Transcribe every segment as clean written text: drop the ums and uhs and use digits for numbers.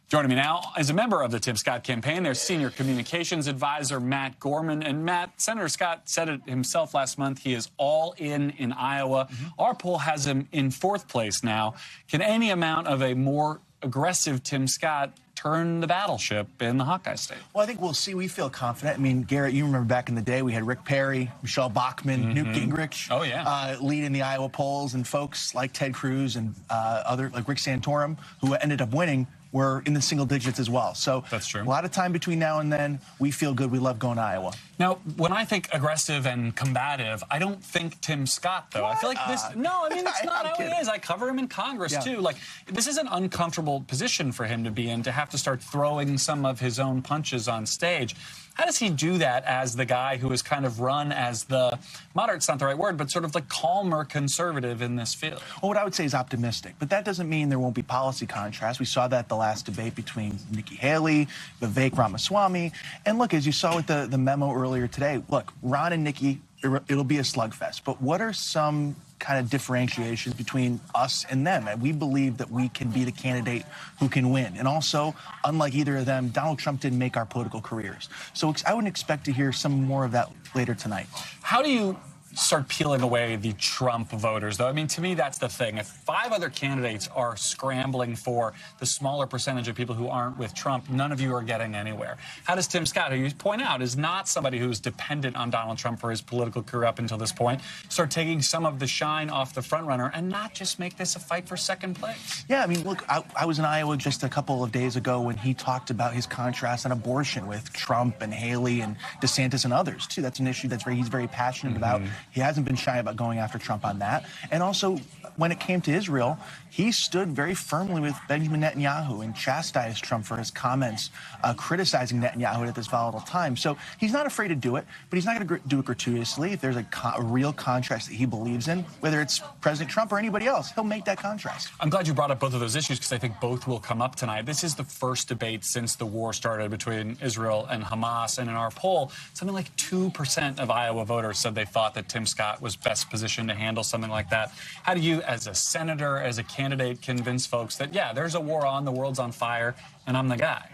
Joining me now is a member of the Tim Scott campaign, their senior communications advisor, Matt Gorman. And Matt, Senator Scott said it himself last month. He is all in Iowa. Our poll has him in 4th place now. Can any amount of a more aggressive Tim Scott turn the battleship in the Hawkeye state? Well, I think we'll see. We feel confident. I mean, Garrett, you remember back in the day, we had Rick Perry, Michelle Bachmann, Newt Gingrich leading the Iowa polls, and folks like Ted Cruz and other like Rick Santorum, who ended up winning, were in the single digits as well. So that's true. A lot of time between now and then. We feel good. We love going to Iowa. Now, when I think aggressive and combative, I don't think Tim Scott, though. What? I feel like this... No, I mean, it's not how he is. I cover him in Congress, too. Like, this is an uncomfortable position for him to be in, to have to start throwing some of his own punches on stage. How does he do that as the guy who is kind of run as the, moderate's not the right word, but sort of like calmer conservative in this field? Well, what I would say is optimistic, but that doesn't mean there won't be policy contrast. We saw that at the last debate between Nikki Haley, Vivek Ramaswamy, and look, as you saw with the memo earlier today, look, Ron and Nikki, it'll be a slugfest, but what are some kind of differentiations between us and them? And we believe that we can be the candidate who can win. And also, unlike either of them, Donald Trump didn't make our political careers. So I wouldn't expect to hear some more of that later tonight. How do you start peeling away the Trump voters, though? I mean, to me, that's the thing. If 5 other candidates are scrambling for the smaller percentage of people who aren't with Trump, none of you are getting anywhere. How does Tim Scott, who you point out is not somebody who's dependent on Donald Trump for his political career up until this point, start taking some of the shine off the frontrunner and not just make this a fight for second place? Yeah, I mean, look, I was in Iowa just a couple of days ago when he talked about his contrast on abortion with Trump and Haley and DeSantis and others, too. That's an issue he's very passionate about. He hasn't been shy about going after Trump on that. And also, when it came to Israel, he stood very firmly with Benjamin Netanyahu and chastised Trump for his comments, criticizing Netanyahu at this volatile time. So he's not afraid to do it, but he's not going to do it gratuitously. If there's a real contrast that he believes in, whether it's President Trump or anybody else, he'll make that contrast. I'm glad you brought up both of those issues because I think both will come up tonight. This is the first debate since the war started between Israel and Hamas, and in our poll, something like 2% of Iowa voters said they thought that Tim Scott was best positioned to handle something like that. How do you, as a senator, as a candidate, convince folks that, yeah, there's a war on, the world's on fire, and I'm the guy?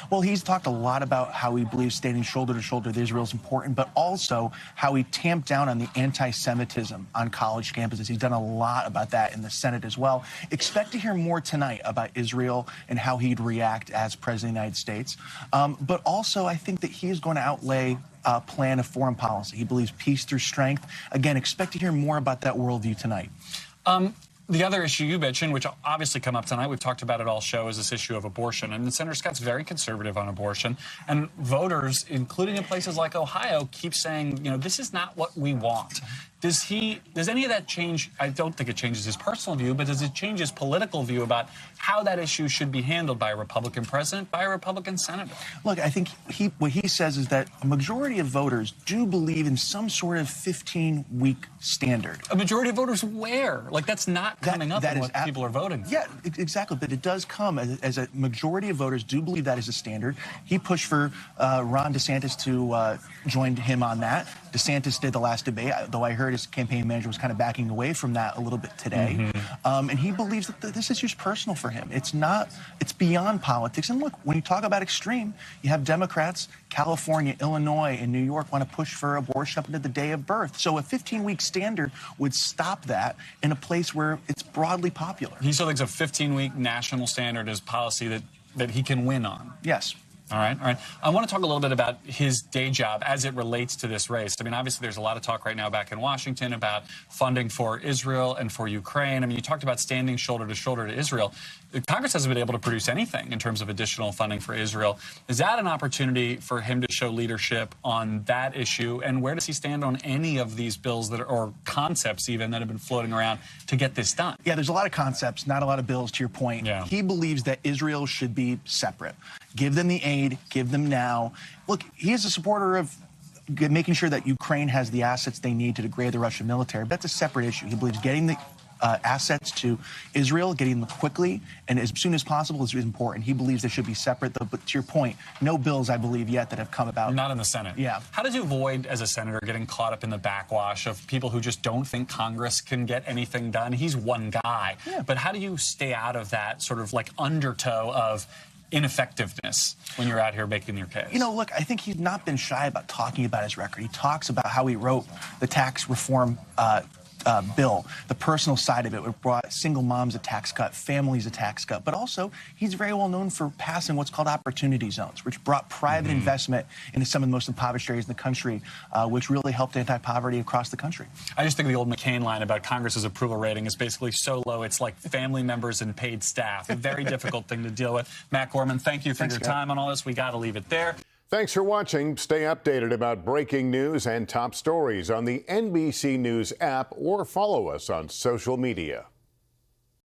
Well, he's talked a lot about how he believes standing shoulder to shoulder with Israel is important, but also how he tamped down on the anti-Semitism on college campuses. He's done a lot about that in the Senate as well. Expect to hear more tonight about Israel and how he'd react as president of the United States. But also, I think that he is going to outlay a plan of foreign policy. He believes peace through strength. Again, expect to hear more about that worldview tonight. The other issue you mentioned, which will obviously come up tonight, we've talked about it all show, is this issue of abortion. And Senator Scott's very conservative on abortion. And voters, including in places like Ohio, keep saying, you know, this is not what we want. Does any of that change? I don't think it changes his personal view, but does it change his political view about how that issue should be handled by a Republican president, by a Republican senator? Look, I think what he says is that a majority of voters do believe in some sort of 15-week standard. A majority of voters where? Like, that's not coming up in what people are voting for. Yeah, exactly. But it does come as a majority of voters do believe that is a standard. He pushed for Ron DeSantis to join him on that. DeSantis did the last debate, though I heard his campaign manager was kind of backing away from that a little bit today. And he believes that this issue is personal for him. It's beyond politics. And look, when you talk about extreme, you have Democrats, California, Illinois, and New York want to push for abortion up into the day of birth. So a 15-week standard would stop that in a place where it's broadly popular. He still thinks a 15-week national standard is policy that he can win on. Yes. All right. I want to talk a little bit about his day job as it relates to this race. I mean, obviously, there's a lot of talk right now back in Washington about funding for Israel and for Ukraine. I mean, you talked about standing shoulder to shoulder to Israel. Congress hasn't been able to produce anything in terms of additional funding for Israel. Is that an opportunity for him to show leadership on that issue? And where does he stand on any of these bills or concepts even that have been floating around to get this done? Yeah, there's a lot of concepts, not a lot of bills, to your point. Yeah. He believes that Israel should be separate. Give them the aid, give them now. Look, he is a supporter of making sure that Ukraine has the assets they need to degrade the Russian military. But that's a separate issue. He believes getting the assets to Israel, getting them quickly and as soon as possible is important. He believes they should be separate, though. But to your point, no bills, I believe, yet that have come about. Not in the Senate. Yeah. How did you avoid, as a senator, getting caught up in the backwash of people who just don't think Congress can get anything done? He's one guy. Yeah. But how do you stay out of that sort of like undertow of ineffectiveness when you're out here making your case? You know, look, I think he's not been shy about talking about his record. He talks about how he wrote the tax reform bill, the personal side of it, which brought single moms a tax cut, families a tax cut. But also, he's very well known for passing what's called opportunity zones, which brought private investment into some of the most impoverished areas in the country, which really helped anti-poverty across the country. I just think the old McCain line about Congress's approval rating is basically so low, it's like family members and paid staff. A very difficult thing to deal with. Matt Gorman, thank you for your time on all this. We got to leave it there. Thanks for watching. Stay updated about breaking news and top stories on the NBC News app or follow us on social media.